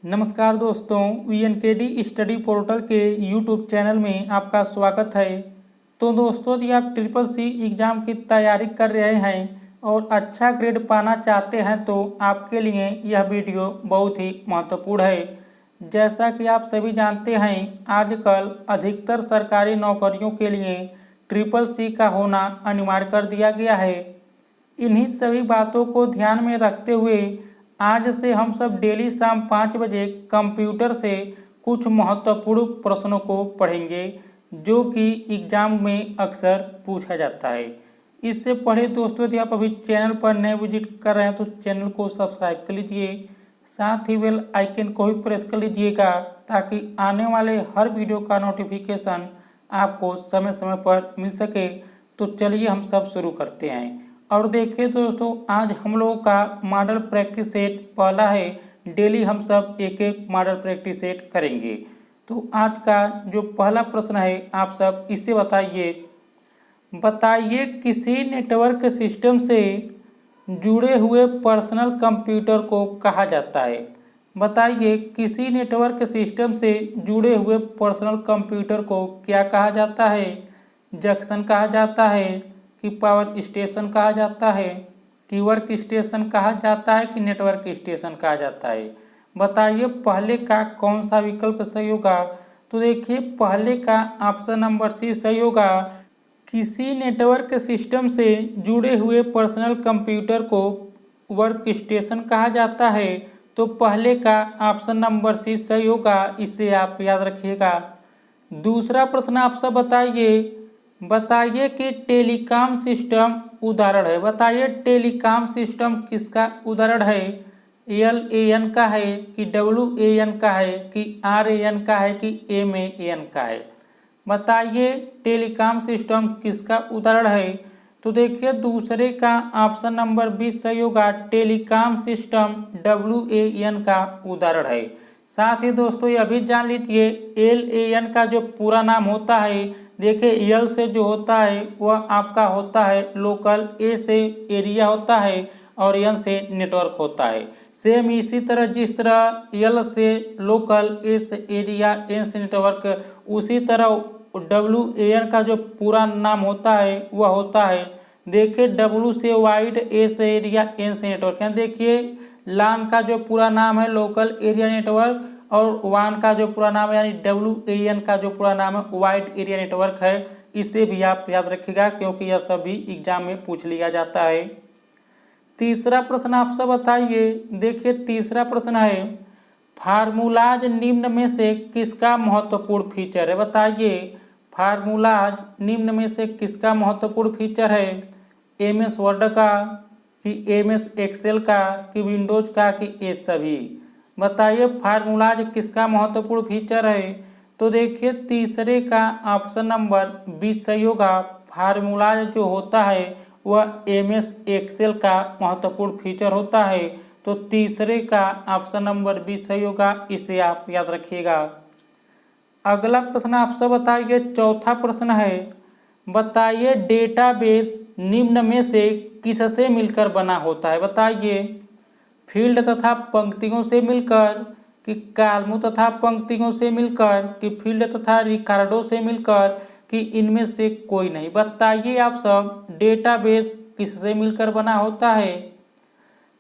नमस्कार दोस्तों, VNKD study portal के यूट्यूब चैनल में आपका स्वागत है। तो दोस्तों, यदि आप CCC एग्ज़ाम की तैयारी कर रहे हैं और अच्छा ग्रेड पाना चाहते हैं तो आपके लिए यह वीडियो बहुत ही महत्वपूर्ण है। जैसा कि आप सभी जानते हैं, आजकल अधिकतर सरकारी नौकरियों के लिए CCC का होना अनिवार्य कर दिया गया है। इन्हीं सभी बातों को ध्यान में रखते हुए आज से हम सब डेली शाम 5 बजे कंप्यूटर से कुछ महत्वपूर्ण प्रश्नों को पढ़ेंगे जो कि एग्ज़ाम में अक्सर पूछा जाता है। इससे पहले दोस्तों, यदि आप अभी चैनल पर नए विजिट कर रहे हैं तो चैनल को सब्सक्राइब कर लीजिए, साथ ही बेल आइकन को भी प्रेस कर लीजिएगा ताकि आने वाले हर वीडियो का नोटिफिकेशन आपको समय समय पर मिल सके। तो चलिए हम सब शुरू करते हैं। और देखिए दोस्तों, आज हम लोगों का मॉडल प्रैक्टिस सेट पहला है। डेली हम सब एक एक मॉडल प्रैक्टिस सेट करेंगे। तो आज का जो पहला प्रश्न है, आप सब इसे बताइए किसी नेटवर्क सिस्टम से जुड़े हुए पर्सनल कंप्यूटर को कहा जाता है। बताइए किसी नेटवर्क सिस्टम से जुड़े हुए पर्सनल कंप्यूटर को क्या कहा जाता है। जंक्शन कहा जाता है कि पावर स्टेशन कहा जाता है कि वर्क स्टेशन कहा जाता है कि नेटवर्क स्टेशन कहा जाता है। बताइए पहले का कौन सा विकल्प सही होगा। तो देखिए, पहले का ऑप्शन नंबर सी सही होगा। किसी नेटवर्क सिस्टम से जुड़े हुए पर्सनल कंप्यूटर को वर्क स्टेशन कहा जाता है। तो पहले का ऑप्शन नंबर सी सही होगा, इसे आप याद रखिएगा। दूसरा प्रश्न आप सब बताइए कि टेलीकॉम सिस्टम उदाहरण है। बताइए टेलीकॉम सिस्टम किसका उदाहरण है। LAN का है कि WAN का है कि RAN का है कि MAN का है। बताइए टेलीकॉम सिस्टम किसका उदाहरण है। तो देखिए, दूसरे का ऑप्शन नंबर 20 सही होगा। टेलीकॉम सिस्टम WAN का उदाहरण है। साथ ही दोस्तों, ये अभी जान लीजिए LAN का जो पूरा नाम होता है, देखिए L से जो होता है वह आपका होता है लोकल, A से एरिया होता है और N से नेटवर्क होता है। सेम इसी तरह जिस तरह L से लोकल, A से एरिया, N से नेटवर्क, उसी तरह WAN का जो पूरा नाम होता है वह होता है, देखिए W से वाइड, A से एरिया, N से नेटवर्क। यानी देखिए LAN का जो पूरा नाम है लोकल एरिया नेटवर्क और WAN का जो पूरा नाम है यानी WAN का जो पूरा नाम है वाइड एरिया नेटवर्क है। इसे भी आप याद रखिएगा क्योंकि यह सभी एग्जाम में पूछ लिया जाता है। तीसरा प्रश्न आप सब बताइए। देखिए तीसरा प्रश्न है, फार्मूलाज निम्न में से किसका महत्वपूर्ण फीचर है। बताइए फार्मूलाज निम्न में से किसका महत्वपूर्ण फीचर है। MS वर्ड का कि MS एक्सेल का कि विंडोज का कि ये सभी। बताइए फार्मूलाज किसका महत्वपूर्ण फीचर है। तो देखिए तीसरे का ऑप्शन नंबर 20 सही होगा। फार्मूलाज जो होता है वह MS एक्सेल का महत्वपूर्ण फीचर होता है। तो तीसरे का ऑप्शन नंबर 20 सही होगा, इसे आप याद रखिएगा। अगला प्रश्न आप सब बताइए। चौथा प्रश्न है, बताइए डेटाबेस निम्न में से किससे मिलकर बना होता है। बताइए फील्ड तथा पंक्तियों से मिलकर कि कॉलमों तथा पंक्तियों से मिलकर कि फील्ड तथा रिकॉर्डों से मिलकर कि इनमें से कोई नहीं। बताइए आप सब डेटाबेस किससे मिलकर बना होता है।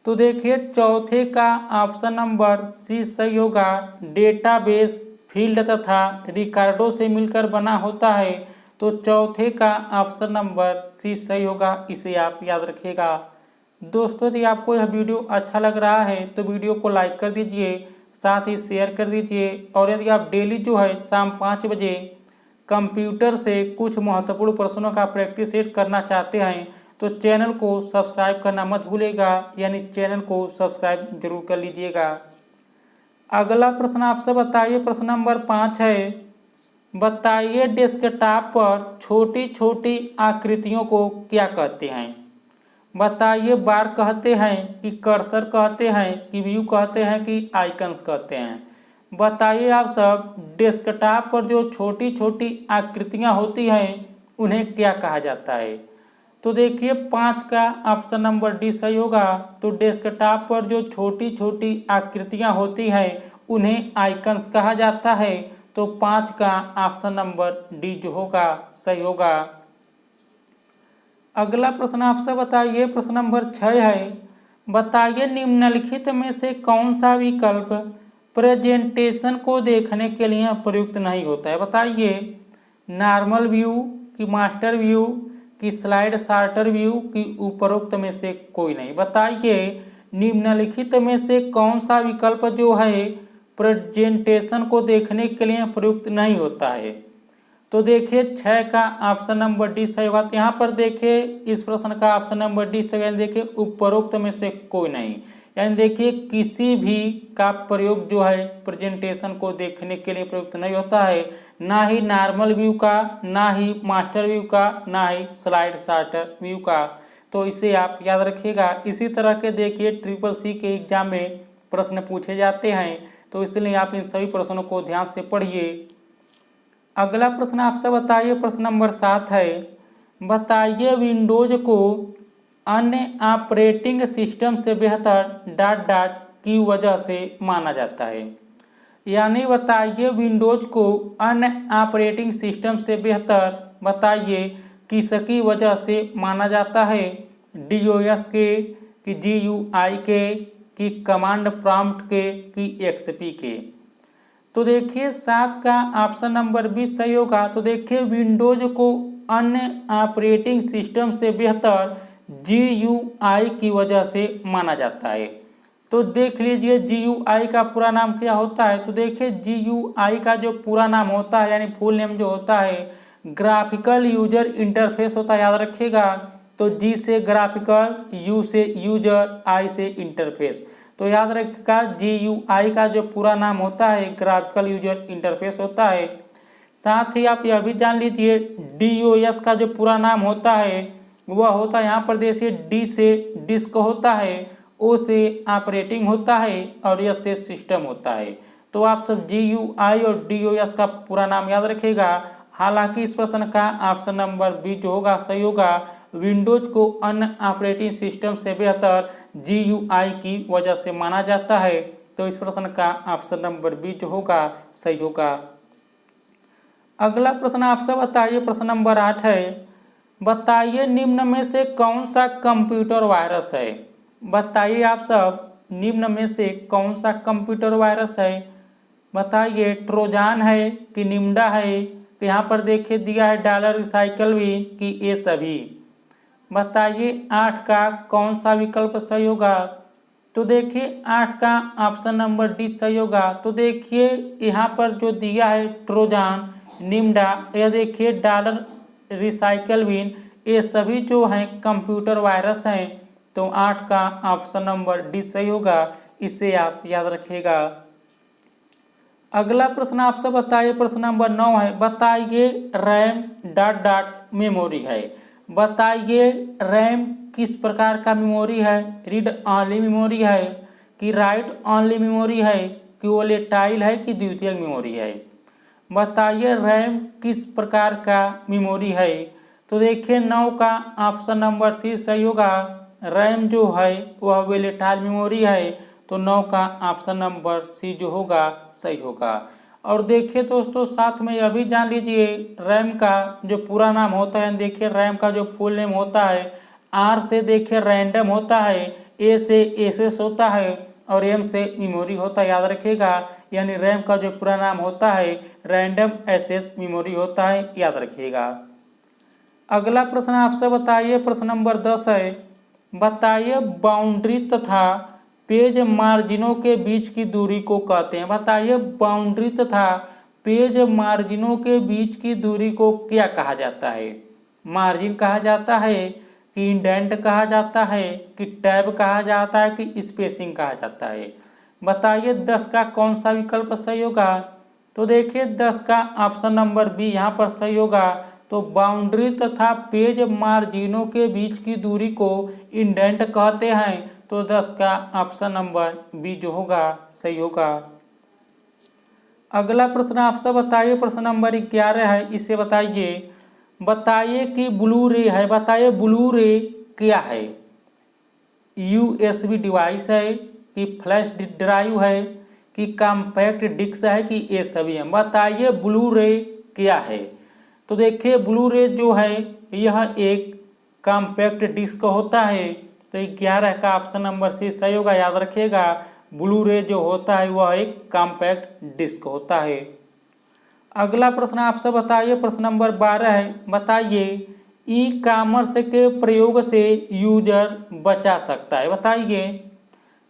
तो देखिए चौथे का ऑप्शन नंबर सी सही होगा। डेटाबेस फील्ड तथा रिकॉर्डों से मिलकर बना होता है। तो चौथे का ऑप्शन नंबर सी सही होगा, इसे आप याद रखिएगा। दोस्तों, यदि आपको यह वीडियो अच्छा लग रहा है तो वीडियो को लाइक कर दीजिए, साथ ही शेयर कर दीजिए। और यदि आप डेली जो है शाम 5 बजे कंप्यूटर से कुछ महत्वपूर्ण प्रश्नों का प्रैक्टिस सेट करना चाहते हैं तो चैनल को सब्सक्राइब करना मत भूलिएगा, यानी चैनल को सब्सक्राइब जरूर कर लीजिएगा। अगला प्रश्न आपसे बताइए, प्रश्न नंबर 5 है, बताइए डेस्कटॉप पर छोटी छोटी आकृतियों को क्या कहते हैं। बताइए बार कहते हैं कि कर्सर कहते हैं कि व्यू कहते हैं कि आइकन्स कहते हैं। बताइए आप सब डेस्कटॉप पर जो छोटी छोटी आकृतियां होती हैं उन्हें क्या कहा जाता है। तो देखिए 5 का ऑप्शन नंबर डी सही होगा। तो डेस्कटॉप पर जो छोटी छोटी आकृतियां होती हैं उन्हें आइकन्स कहा जाता है। तो 5 का ऑप्शन नंबर डी जो होगा सही होगा। अगला प्रश्न आपसे बताइए, प्रश्न नंबर 6 है, बताइए निम्नलिखित में से कौन सा विकल्प प्रेजेंटेशन को देखने के लिए प्रयुक्त नहीं होता है। बताइए नॉर्मल व्यू कि मास्टर व्यू कि स्लाइड शार्टर व्यू कि उपरोक्त में से कोई नहीं। बताइए निम्नलिखित में से कौन सा विकल्प जो है प्रेजेंटेशन को देखने के लिए प्रयुक्त नहीं होता है। तो देखिए 6 का ऑप्शन नंबर डी सही होगा। तो यहाँ पर देखिए इस प्रश्न का ऑप्शन नंबर डी सही है। देखिए उपरोक्त में से कोई नहीं, यानी देखिए किसी भी का प्रयोग जो है प्रेजेंटेशन को देखने के लिए प्रयुक्त नहीं होता है, ना ही नॉर्मल व्यू का, ना ही मास्टर व्यू का, ना ही स्लाइड शार्टर व्यू का। तो इसे आप याद रखिएगा। इसी तरह के देखिए CCC के एग्जाम में प्रश्न पूछे जाते हैं, तो इसलिए आप इन सभी प्रश्नों को ध्यान से पढ़िए। अगला प्रश्न आपसे बताइए, प्रश्न नंबर 7 है, बताइए विंडोज को अन्य ऑपरेटिंग सिस्टम से बेहतर डॉट डॉट की वजह से माना जाता है। यानी बताइए विंडोज को अन्य ऑपरेटिंग सिस्टम से बेहतर बताइए किसकी वजह से माना जाता है। DOS के कि GUI के कि कमांड प्रॉम्प्ट के कि XP के। तो देखिए 7 का ऑप्शन नंबर 20 सही होगा। तो देखिए विंडोज को अन्य ऑपरेटिंग सिस्टम से बेहतर GUI की वजह से माना जाता है। तो देख लीजिए GUI का पूरा नाम क्या होता है। तो देखिए GUI का जो पूरा नाम होता है यानी फुल नेम जो होता है ग्राफिकल यूजर इंटरफेस होता है, याद रखिएगा। तो G से ग्राफिकल, U से यूजर, I से इंटरफेस। तो याद रखिएगा GUI का जो पूरा नाम होता है ग्राफिकल यूजर इंटरफेस होता है। साथ ही आप यह भी जान लीजिए DOS का जो पूरा नाम होता है वह होता है, यहाँ पर देखिए D से डिस्क होता है, O से ऑपरेटिंग होता है और S से सिस्टम होता है। तो आप सब GUI और DOS का पूरा नाम याद रखिएगा। हालांकि इस प्रश्न का ऑप्शन नंबर बी जो होगा सही होगा। विंडोज को अन्य ऑपरेटिंग सिस्टम से बेहतर GUI की वजह से माना जाता है। तो इस प्रश्न का ऑप्शन नंबर बी जो होगा सही होगा। अगला प्रश्न आपसे बताइए, प्रश्न नंबर 8 है, बताइए निम्न में से कौन सा कंप्यूटर वायरस है। बताइए आप सब निम्न में से कौन सा कंप्यूटर वायरस है। बताइए ट्रोजान है कि निम्डा है कि यहाँ पर देखिए दिया है डॉलर रिसाइकल भी कि ये सभी। बताइए 8 का कौन सा विकल्प सही होगा। तो देखिए 8 का ऑप्शन नंबर डी सही होगा। तो देखिए यहाँ पर जो दिया है ट्रोजान, निम्डा, यह देखिए डॉलर रिसाइकल बिन, ये सभी जो हैं कंप्यूटर वायरस हैं। तो 8 का ऑप्शन नंबर डी सही होगा, इसे आप याद रखिएगा। अगला प्रश्न आपसे बताइए, प्रश्न नंबर 9 है, बताइए रैम डॉट डॉट मेमोरी है। बताइए रैम किस प्रकार का मेमोरी है, रीड ऑनली मेमोरी है कि राइट ऑनली मेमोरी है कि वोलेटाइल है कि द्वितीयक मेमोरी है। बताइए रैम किस प्रकार का मेमोरी है। तो देखिए 9 का ऑप्शन नंबर सी सही होगा। रैम जो है वह वोलेटाइल मेमोरी है। तो 9 का ऑप्शन नंबर सी जो होगा सही होगा। और देखिए दोस्तों साथ में यह भी जान लीजिए रैम का जो पूरा नाम होता है, देखिए रैम का जो फुल नेम होता है आर से देखिए रैंडम होता है, ए से एसेस होता है और एम से मेमोरी होता है, याद रखिएगा। यानी रैम का जो पूरा नाम होता है रैंडम एक्सेस मेमोरी होता है, याद रखिएगा। अगला प्रश्न आपसे बताइए, प्रश्न नंबर 10 है, बताइए बाउंड्री तथा पेज मार्जिनों के बीच की दूरी को कहते हैं। बताइए बाउंड्री तथा पेज मार्जिनों के बीच की दूरी को क्या कहा जाता है। मार्जिन कहा जाता है कि इंडेंट कहा जाता है कि टैब कहा जाता है कि स्पेसिंग कहा जाता है। बताइए 10 का कौन सा विकल्प सही होगा। तो देखिए 10 का ऑप्शन नंबर बी यहाँ पर सही होगा। तो बाउंड्री तथा पेज मार्जिनों के बीच की दूरी को इंडेंट कहते हैं। तो 10 का ऑप्शन नंबर बी जो होगा सही होगा। अगला प्रश्न आपसे बताइए, प्रश्न नंबर 11 है, इसे बताइए, बताइए कि ब्लू रे है। बताइए ब्लू रे क्या है, USB डिवाइस है कि फ्लैश ड्राइव है कि कॉम्पैक्ट डिस्क है कि ये सभी हैं। बताइए ब्लू रे क्या है। तो देखिए ब्लू रे जो है यह एक कॉम्पैक्ट डिस्क होता है। तो 11 का ऑप्शन नंबर सी सही होगा। याद रखिएगा ब्लू रे जो होता है वह एक कॉम्पैक्ट डिस्क होता है। अगला प्रश्न आपसे बताइए, प्रश्न नंबर 12 है। बताइए ई कॉमर्स के प्रयोग से यूजर बचा सकता है। बताइए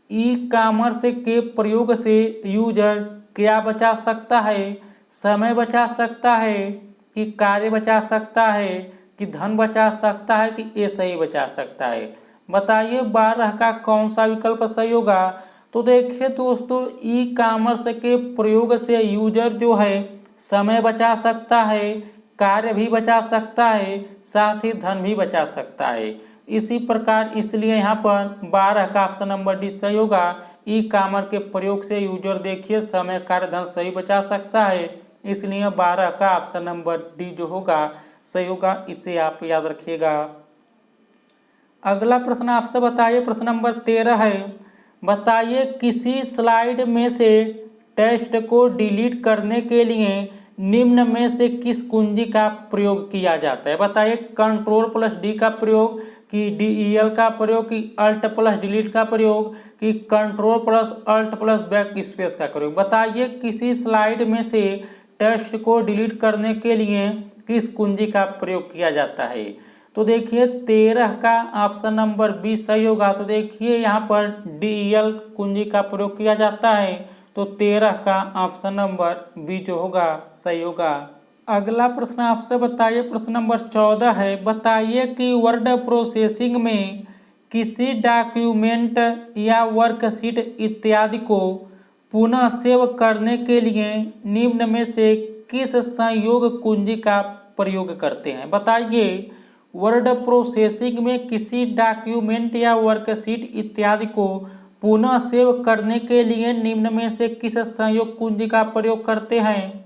ई कॉमर्स के प्रयोग से यूजर क्या बचा सकता है। समय बचा सकता है कि कार्य बचा सकता है कि धन बचा सकता है कि ये सही बचा सकता है। बताइए 12 का कौन सा विकल्प सही होगा। तो देखिए दोस्तों ई कॉमर्स के प्रयोग से यूजर जो है समय बचा सकता है, कार्य भी बचा सकता है, साथ ही धन भी बचा सकता है। इसी प्रकार इसलिए यहाँ पर 12 का ऑप्शन नंबर डी सही होगा। ई कॉमर्स के प्रयोग से यूजर देखिए समय, कार्य, धन सही बचा सकता है, इसलिए 12 का ऑप्शन नंबर डी जो होगा सही होगा। इसे आप याद रखिएगा। अगला प्रश्न आपसे बताइए, प्रश्न नंबर 13 है। बताइए किसी स्लाइड में से टेक्स्ट को डिलीट करने के लिए निम्न में से किस कुंजी का प्रयोग किया जाता है। बताइए Ctrl+D का प्रयोग कि DEL का प्रयोग कि Alt+Delete का प्रयोग कि Ctrl+Alt+Backspace का प्रयोग। बताइए किसी स्लाइड में से टेक्स्ट को डिलीट करने के लिए किस कुंजी का प्रयोग किया जाता है। तो देखिए 13 का ऑप्शन नंबर बी सही होगा। तो देखिए यहाँ पर DEL कुंजी का प्रयोग किया जाता है। तो 13 का ऑप्शन नंबर बी जो होगा सही होगा। अगला प्रश्न आपसे बताइए, प्रश्न नंबर 14 है। बताइए कि वर्ड प्रोसेसिंग में किसी डॉक्यूमेंट या वर्कशीट इत्यादि को पुनः सेव करने के लिए निम्न में से किस संयोग कुंजी का प्रयोग करते हैं। बताइए वर्ड प्रोसेसिंग में किसी डॉक्यूमेंट या वर्कशीट इत्यादि को पुनः सेव करने के लिए निम्न में से किस संयोग कुंजी का प्रयोग करते हैं।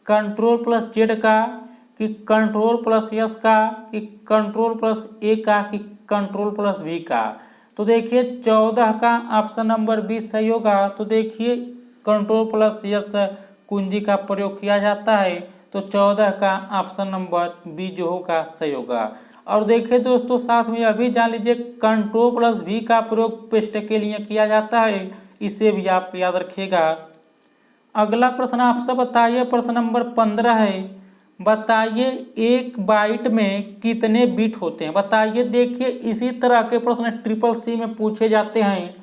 Ctrl+Z का कि Ctrl+S का कि Ctrl+A का कि Ctrl+V का। तो देखिए 14 का ऑप्शन नंबर बी सही होगा। तो देखिए Ctrl+S कुंजी का प्रयोग किया जाता है। तो 14 का ऑप्शन नंबर बी जो होगा सही होगा। और देखिए दोस्तों साथ में अभी जान लीजिए Ctrl+V का प्रयोग पेस्ट के लिए किया जाता है, इसे भी आप याद रखिएगा। अगला प्रश्न आपसे बताइए, प्रश्न नंबर 15 है। बताइए एक बाइट में कितने बिट होते हैं। बताइए देखिए इसी तरह के प्रश्न CCC में पूछे जाते हैं।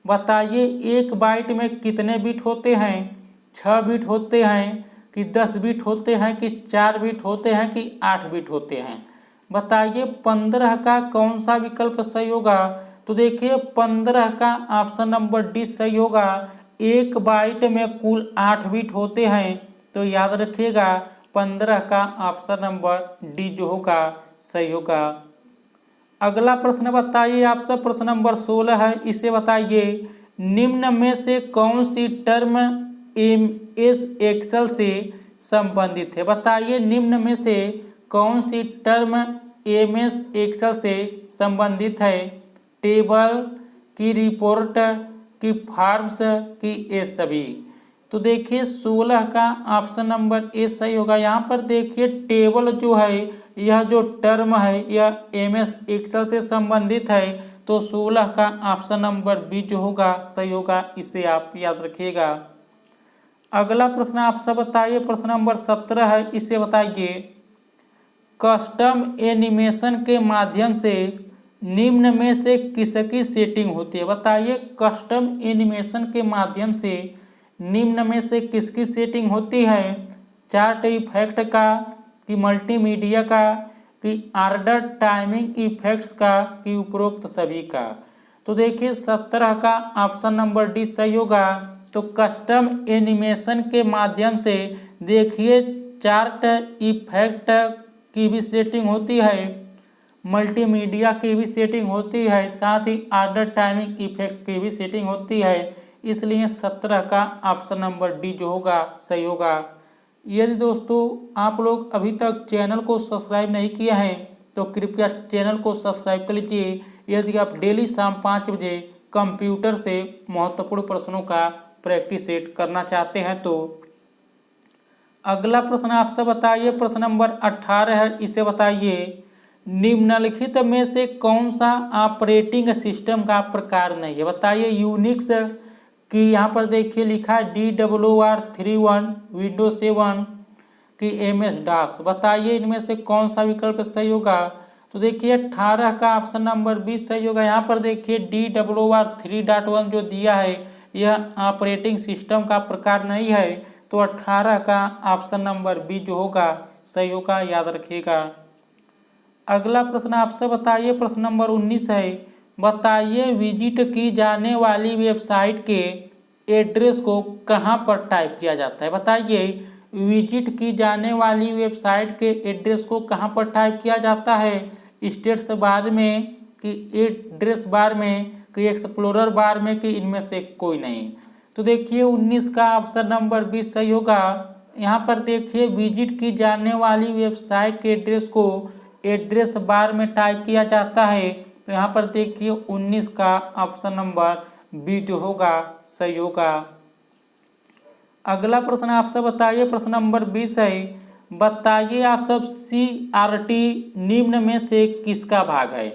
बताइए एक बाइट में कितने बिट होते हैं। 6 बिट होते हैं कि 10 बिट होते हैं कि 4 बिट होते हैं कि 8 बिट होते हैं। बताइए 15 का कौन सा विकल्प सही होगा। तो देखिए 15 का ऑप्शन नंबर डी सही होगा। एक बाइट में कुल 8 बिट होते हैं। तो याद रखिएगा 15 का ऑप्शन नंबर डी जो होगा सही होगा। अगला प्रश्न बताइए आपसे, प्रश्न नंबर 16 है। इसे बताइए निम्न में से कौन सी टर्म MS एक्सेल से संबंधित है। बताइए निम्न में से कौन सी टर्म MS एक्सेल से संबंधित है। टेबल की, रिपोर्ट की, फॉर्म्स की, ये सभी। तो देखिए 16 का ऑप्शन नंबर ए सही होगा। यहाँ पर देखिए टेबल जो है यह जो टर्म है यह MS एक्सेल से संबंधित है। तो 16 का ऑप्शन नंबर बी जो होगा सही होगा। इसे आप याद रखिएगा। अगला प्रश्न आपसे बताइए, प्रश्न नंबर 17 है। इसे बताइए कस्टम एनिमेशन के माध्यम से निम्न में से किसकी सेटिंग होती है। बताइए कस्टम एनिमेशन के माध्यम से निम्न में से किसकी सेटिंग होती है। चार्ट इफेक्ट का कि मल्टीमीडिया का कि ऑर्डर टाइमिंग इफेक्ट्स का कि उपरोक्त सभी का। तो देखिए 17 का ऑप्शन नंबर डी सही होगा। तो कस्टम एनिमेशन के माध्यम से देखिए चार्ट इफेक्ट की भी सेटिंग होती है, मल्टीमीडिया की भी सेटिंग होती है, साथ ही ऑर्डर टाइमिंग इफेक्ट की भी सेटिंग होती है। इसलिए 17 का ऑप्शन नंबर डी जो होगा सही होगा। यदि दोस्तों आप लोग अभी तक चैनल को सब्सक्राइब नहीं किए हैं तो कृपया चैनल को सब्सक्राइब कर लीजिए। यदि आप डेली शाम 5 बजे कंप्यूटर से महत्वपूर्ण प्रश्नों का प्रैक्टिस सेट करना चाहते हैं तो। अगला प्रश्न आपसे बताइए, प्रश्न नंबर 18 है, इसे बताइए निम्नलिखित में से कौन सा ऑपरेटिंग सिस्टम का प्रकार नहीं है। बताइए यूनिक्स की यहाँ पर देखिए लिखा है DWR31, विंडोज 7 की MS DOS। बताइए इनमें से कौन सा विकल्प सही होगा। तो देखिए 18 का ऑप्शन नंबर 20 सही होगा। यहाँ पर देखिए DWR3.1 जो दिया है यह ऑपरेटिंग सिस्टम का प्रकार नहीं है, तो 18 का ऑप्शन नंबर 20 जो होगा सही होगा, याद रखिएगा। अगला प्रश्न आपसे बताइए, प्रश्न नंबर 19 है, बताइए विजिट की जाने वाली वेबसाइट के एड्रेस को कहाँ पर टाइप किया जाता है। बताइए विजिट की जाने वाली वेबसाइट के एड्रेस को कहाँ पर टाइप किया जाता है। स्टेटस बार में कि एड्रेस बार में कि एक्सप्लोरर बार में कि इनमें से कोई नहीं। तो देखिए 19 का ऑप्शन नंबर 20 सही होगा। यहाँ पर देखिए विजिट की जाने वाली वेबसाइट के एड्रेस को एड्रेस बार में टाइप किया जाता है, तो यहाँ पर देखिए 19 का ऑप्शन नंबर 20 जो होगा सही होगा। अगला प्रश्न आपसे बताइए, प्रश्न नंबर 20 है, बताइए आप सब CRT निम्न में से किसका भाग है।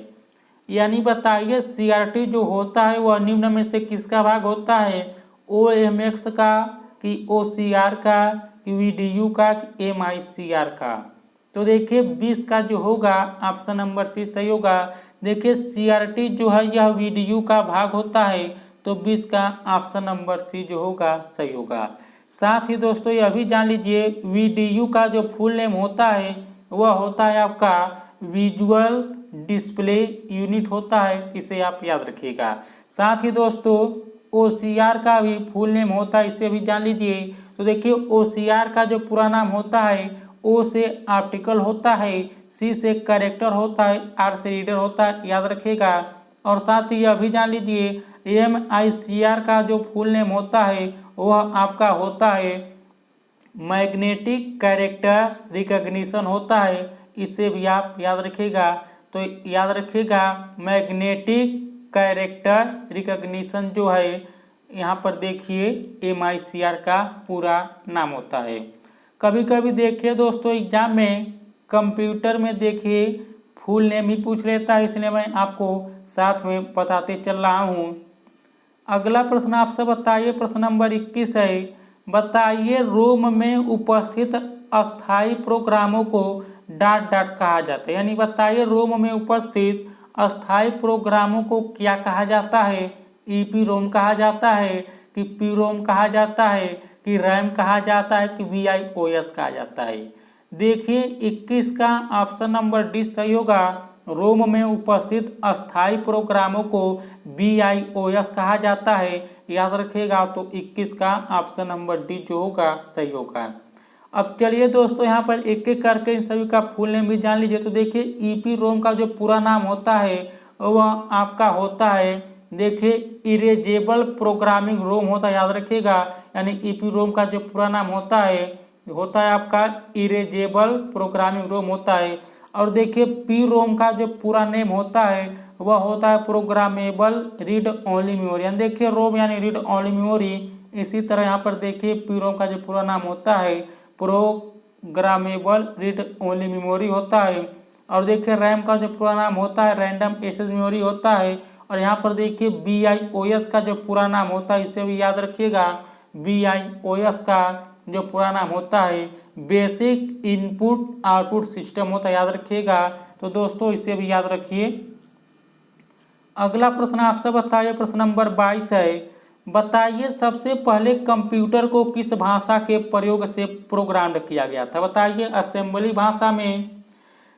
यानी बताइए CRT जो होता है वह निम्न में से किसका भाग होता है। OMX का कि OCR का कि VDU का कि MICR का। तो देखिए 20 का जो होगा ऑप्शन नंबर सी सही होगा। देखिए CRT जो है यह VDU का भाग होता है, तो 20 का ऑप्शन नंबर सी जो होगा सही होगा। साथ ही दोस्तों यह भी जान लीजिए VDU का जो फुल नेम होता है वह होता है आपका विजुअल डिस्प्ले यूनिट होता है, इसे आप याद रखिएगा। साथ ही दोस्तों OCR का भी फुल नेम होता है, इसे भी जान लीजिए। तो देखिए OCR का जो पूरा नाम होता है, O से ऑप्टिकल होता है, C से कैरेक्टर होता है, R से रीडर होता है, याद रखिएगा। और साथ ही यह भी जान लीजिए MICR का जो फुल नेम होता है वह आपका होता है मैग्नेटिक कैरेक्टर रिकॉग्निशन होता है, इसे भी आप याद रखिएगा। तो याद रखिएगा मैग्नेटिक कैरेक्टर रिकॉग्निशन जो है यहाँ पर देखिए MICR का पूरा नाम होता है। कभी कभी देखिए दोस्तों एग्जाम में कंप्यूटर में देखिए फुल नेम ही पूछ लेता है, इसलिए मैं आपको साथ में बताते चल रहा हूँ। अगला प्रश्न आपसे बताइए, प्रश्न नंबर 21 है, बताइए रोम में उपस्थित अस्थायी प्रोग्रामों को डॉट डॉट कहा जाता है। यानी बताइए रोम में उपस्थित अस्थायी प्रोग्रामों को क्या कहा जाता है। EPROM कहा जाता है कि PROM कहा जाता है कि रैम कहा जाता है कि BIOS कहा जाता है। देखिए 21 का ऑप्शन नंबर डी सही होगा। रोम में उपस्थित अस्थायी प्रोग्रामों को BIOS कहा जाता है, याद रखिएगा। तो 21 का ऑप्शन नंबर डी जो होगा सही होगा। अब चलिए दोस्तों यहाँ पर एक एक करके इन सभी का फुल नेम भी जान लीजिए। तो देखिए EPROM का जो पूरा नाम होता है वह आपका होता है देखिए इरेजेबल प्रोग्रामिंग रोम होता है, याद रखिएगा। यानी EPROM का जो पूरा नाम होता है आपका इरेजेबल प्रोग्रामिंग रोम होता है। और देखिए PROM का जो पूरा नेम होता है वह होता है प्रोग्रामेबल रीड ओनली मेमोरी। यानी देखिए रोम यानी रीड ओनली मेमोरी। इसी तरह यहाँ पर देखिए PROM का जो पूरा नाम होता है प्रोग्रामेबल रीड ओनली मेमोरी होता है। और देखिए रैम का जो पूरा नाम होता है रैंडम एक्सेस मेमोरी होता है। और यहाँ पर देखिए BIOS का जो पूरा नाम होता है, इसे भी याद रखिएगा। BIOS का जो पूरा नाम होता है बेसिक इनपुट आउटपुट सिस्टम होता है, याद रखिएगा। तो दोस्तों इसे भी याद रखिए। अगला प्रश्न आपसे बताइए, प्रश्न नंबर 22 है, बताइए सबसे पहले कंप्यूटर को किस भाषा के प्रयोग से प्रोग्राम किया गया था। बताइए असेंबली भाषा में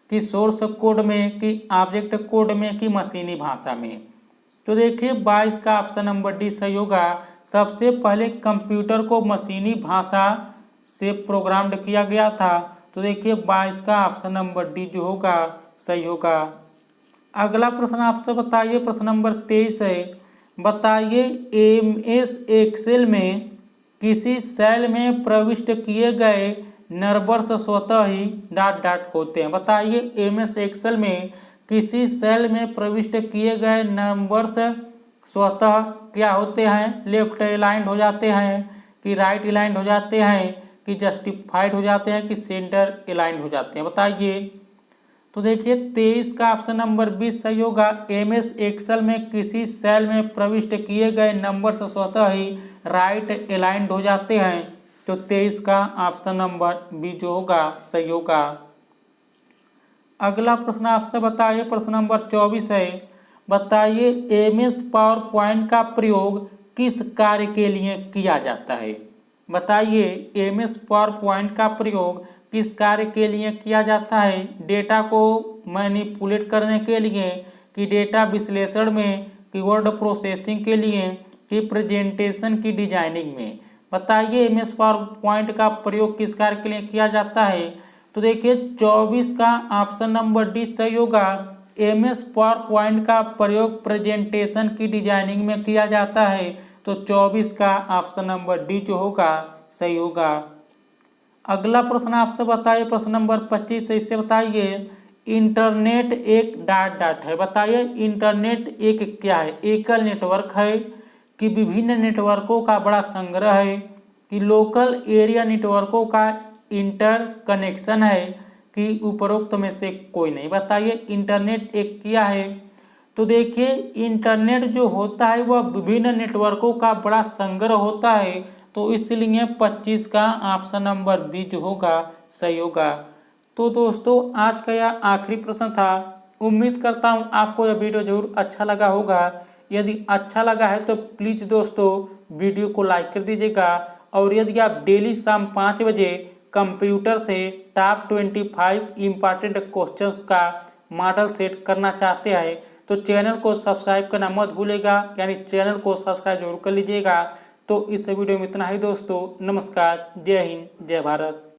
कि सोर्स कोड में कि ऑब्जेक्ट कोड में कि मशीनी भाषा में। तो देखिए 22 का ऑप्शन नंबर डी सही होगा। सबसे पहले कंप्यूटर को मशीनी भाषा से प्रोग्राम किया गया था। तो देखिए 22 का ऑप्शन नंबर डी जो होगा सही होगा। अगला प्रश्न आपसे बताइए, प्रश्न नंबर 23 है, बताइए MS एक्सेल में किसी सेल में प्रविष्ट किए गए नंबर्स स्वतः ही डॉट डॉट होते हैं। बताइए MS एक्सेल में किसी सेल में प्रविष्ट किए गए नंबर्स स्वतः क्या होते हैं, लेफ्ट अलाइंड हो जाते हैं कि राइट अलाइंड हो जाते हैं कि जस्टिफाइड हो जाते हैं कि सेंटर अलाइंड हो जाते हैं, बताइए। तो देखिए 23 का ऑप्शन नंबर 20 सही होगा। एमएस एक्सेल में किसी सेल में प्रविष्ट किए गए नंबर से स्वतः ही राइट अलाइंड हो जाते हैं, तो 23 का ऑप्शन नंबर 20 जो होगा सही होगा। अगला प्रश्न आपसे बताइए, प्रश्न नंबर 24 है। बताइए एमएस पावर पॉइंट का प्रयोग किस कार्य के लिए किया जाता है। बताइए एमएस पावर पॉइंट का प्रयोग किस कार्य के लिए किया जाता है। डेटा को मैनिपुलेट करने के लिए, कि डेटा विश्लेषण में, कि वर्ड प्रोसेसिंग के लिए, कि प्रेजेंटेशन की डिजाइनिंग में। बताइए एमएस पावर पॉइंट का प्रयोग किस कार्य के लिए किया जाता है। तो देखिए 24 का ऑप्शन नंबर डी सही होगा। एमएस पावर पॉइंट का प्रयोग प्रेजेंटेशन की डिजाइनिंग में किया जाता है, तो 24 का ऑप्शन नंबर डी जो होगा सही होगा। अगला प्रश्न आपसे बताइए, प्रश्न नंबर 25 है। इससे बताइए इंटरनेट एक डॉट डॉट है। बताइए इंटरनेट एक क्या है, एकल नेटवर्क है, कि विभिन्न नेटवर्कों का बड़ा संग्रह है, कि लोकल एरिया नेटवर्कों का इंटर कनेक्शन है, कि उपरोक्त में से कोई नहीं। बताइए इंटरनेट एक क्या है। तो देखिए इंटरनेट जो होता है वह विभिन्न नेटवर्कों का बड़ा संग्रह होता है, तो इसलिए 25 का ऑप्शन नंबर बी जो होगा सही होगा। तो दोस्तों आज का यह आखिरी प्रश्न था। उम्मीद करता हूँ आपको यह वीडियो जरूर अच्छा लगा होगा। यदि अच्छा लगा है तो प्लीज़ दोस्तों वीडियो को लाइक कर दीजिएगा, और यदि आप डेली शाम 5 बजे कंप्यूटर से टॉप 25 इम्पॉर्टेंट क्वेश्चंस का मॉडल सेट करना चाहते हैं तो चैनल को सब्सक्राइब करना मत भूलेगा, यानी चैनल को सब्सक्राइब जरूर कर लीजिएगा। तो इस वीडियो में इतना ही दोस्तों। नमस्कार, जय हिंद, जय भारत।